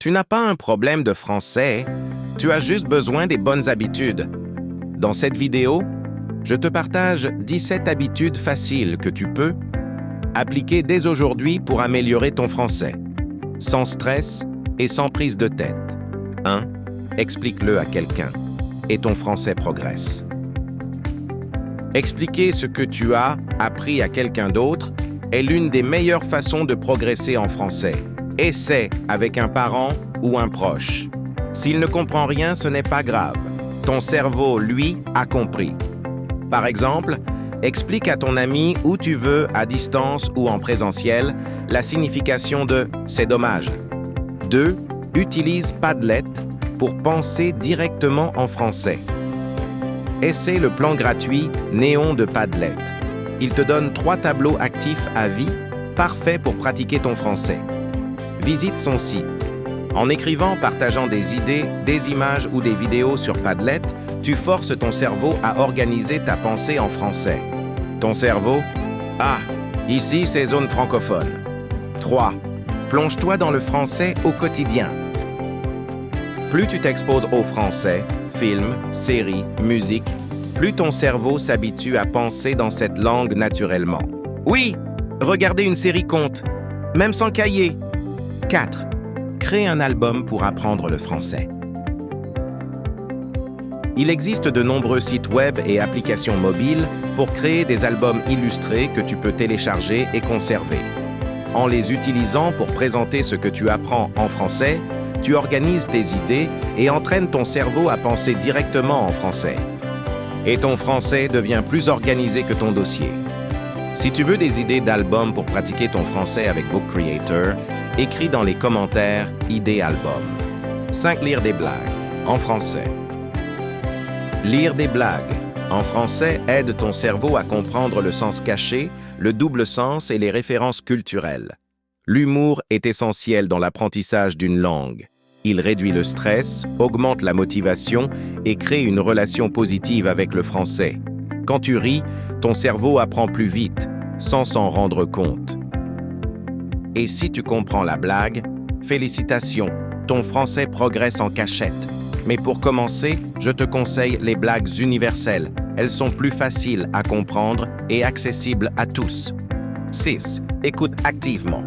Tu n'as pas un problème de français, tu as juste besoin des bonnes habitudes. Dans cette vidéo, je te partage 17 habitudes faciles que tu peux appliquer dès aujourd'hui pour améliorer ton français, sans stress et sans prise de tête. 1. Explique-le à quelqu'un et ton français progresse. Expliquer ce que tu as appris à quelqu'un d'autre est l'une des meilleures façons de progresser en français. Essaie avec un parent ou un proche. S'il ne comprend rien, ce n'est pas grave. Ton cerveau, lui, a compris. Par exemple, explique à ton ami où tu veux, à distance ou en présentiel, la signification de « c'est dommage ». 2. Utilise Padlet pour penser directement en français. Essaie le plan gratuit Néon de Padlet. Il te donne 3 tableaux actifs à vie, parfaits pour pratiquer ton français. Visite son site. En écrivant, partageant des idées, des images ou des vidéos sur Padlet, tu forces ton cerveau à organiser ta pensée en français. Ton cerveau? Ah, ici c'est zone francophone. 3. Plonge-toi dans le français au quotidien. Plus tu t'exposes au français, films, séries, musique, plus ton cerveau s'habitue à penser dans cette langue naturellement. Oui, regarder une série compte, même sans cahier. 4. Crée un album pour apprendre le français. Il existe de nombreux sites web et applications mobiles pour créer des albums illustrés que tu peux télécharger et conserver. En les utilisant pour présenter ce que tu apprends en français, tu organises tes idées et entraînes ton cerveau à penser directement en français. Et ton français devient plus organisé que ton dossier. Si tu veux des idées d'albums pour pratiquer ton français avec Book Creator, écris dans les commentaires « Idées album ». 5. Lire des blagues en français. Lire des blagues en français aide ton cerveau à comprendre le sens caché, le double sens et les références culturelles. L'humour est essentiel dans l'apprentissage d'une langue. Il réduit le stress, augmente la motivation et crée une relation positive avec le français. Quand tu ris, ton cerveau apprend plus vite, sans s'en rendre compte. Et si tu comprends la blague, félicitations, ton français progresse en cachette. Mais pour commencer, je te conseille les blagues universelles. Elles sont plus faciles à comprendre et accessibles à tous. 6. Écoute activement.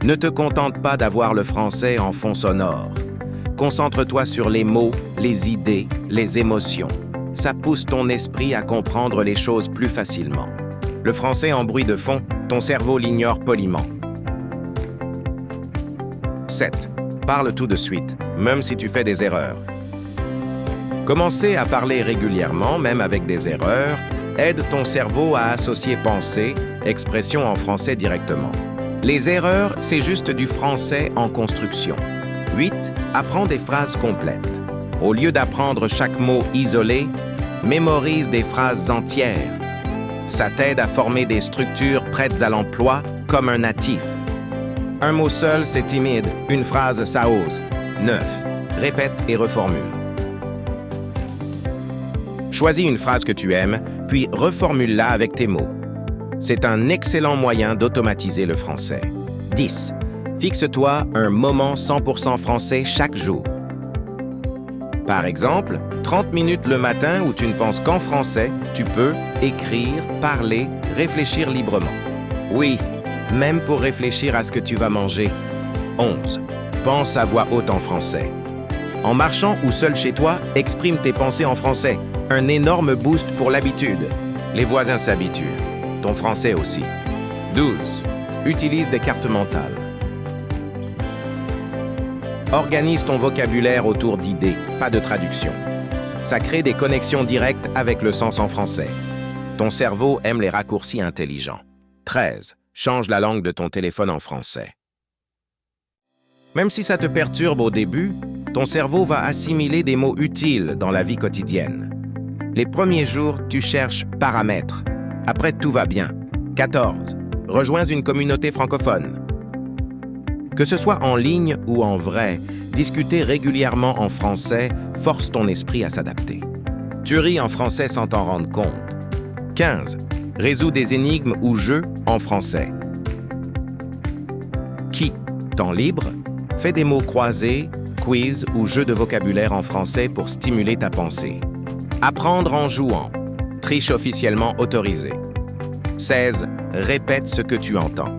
Ne te contente pas d'avoir le français en fond sonore. Concentre-toi sur les mots, les idées, les émotions. Ça pousse ton esprit à comprendre les choses plus facilement. Le français en bruit de fond, ton cerveau l'ignore poliment. 7. Parle tout de suite, même si tu fais des erreurs. Commencer à parler régulièrement, même avec des erreurs, aide ton cerveau à associer pensée, expression en français directement. Les erreurs, c'est juste du français en construction. 8. Apprends des phrases complètes. Au lieu d'apprendre chaque mot isolé, mémorise des phrases entières. Ça t'aide à former des structures prêtes à l'emploi comme un natif. Un mot seul, c'est timide. Une phrase, ça ose. 9. Répète et reformule. Choisis une phrase que tu aimes, puis reformule-la avec tes mots. C'est un excellent moyen d'automatiser le français. 10. Fixe-toi un moment 100% français chaque jour. Par exemple, 30 minutes le matin où tu ne penses qu'en français, tu peux écrire, parler, réfléchir librement. Oui, même pour réfléchir à ce que tu vas manger. 11. Pense à voix haute en français. En marchant ou seul chez toi, exprime tes pensées en français. Un énorme boost pour l'habitude. Les voisins s'habituent. Ton français aussi. 12. Utilise des cartes mentales. Organise ton vocabulaire autour d'idées, pas de traduction. Ça crée des connexions directes avec le sens en français. Ton cerveau aime les raccourcis intelligents. 13. Change la langue de ton téléphone en français. Même si ça te perturbe au début, ton cerveau va assimiler des mots utiles dans la vie quotidienne. Les premiers jours, tu cherches paramètres. Après, tout va bien. 14. Rejoins une communauté francophone. Que ce soit en ligne ou en vrai, discuter régulièrement en français force ton esprit à s'adapter. Tu ris en français sans t'en rendre compte. 15. Résous des énigmes ou jeux en français. Qui, temps libre, Fais des mots croisés, quiz ou jeux de vocabulaire en français pour stimuler ta pensée. Apprendre en jouant. Triche officiellement autorisée. 16. Répète ce que tu entends.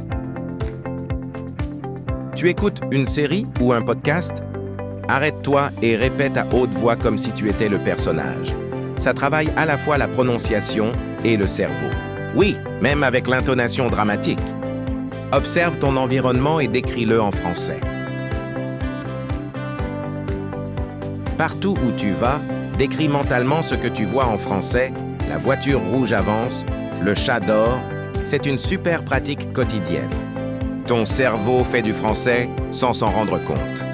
Tu écoutes une série ou un podcast? Arrête-toi et répète à haute voix comme si tu étais le personnage. Ça travaille à la fois la prononciation et le cerveau. Oui, même avec l'intonation dramatique. Observe ton environnement et décris-le en français. Partout où tu vas, décris mentalement ce que tu vois en français. La voiture rouge avance, le chat dort. C'est une super pratique quotidienne. Ton cerveau fait du français sans s'en rendre compte.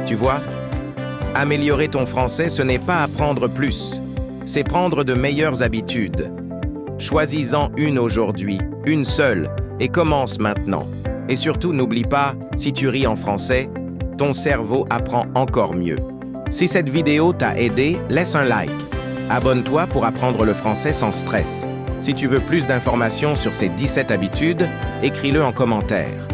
Tu vois? Améliorer ton français, ce n'est pas apprendre plus. C'est prendre de meilleures habitudes. Choisis-en une aujourd'hui, une seule, et commence maintenant. Et surtout, n'oublie pas, si tu ris en français, ton cerveau apprend encore mieux. Si cette vidéo t'a aidé, laisse un like. Abonne-toi pour apprendre le français sans stress. Si tu veux plus d'informations sur ces 17 habitudes, écris-le en commentaire.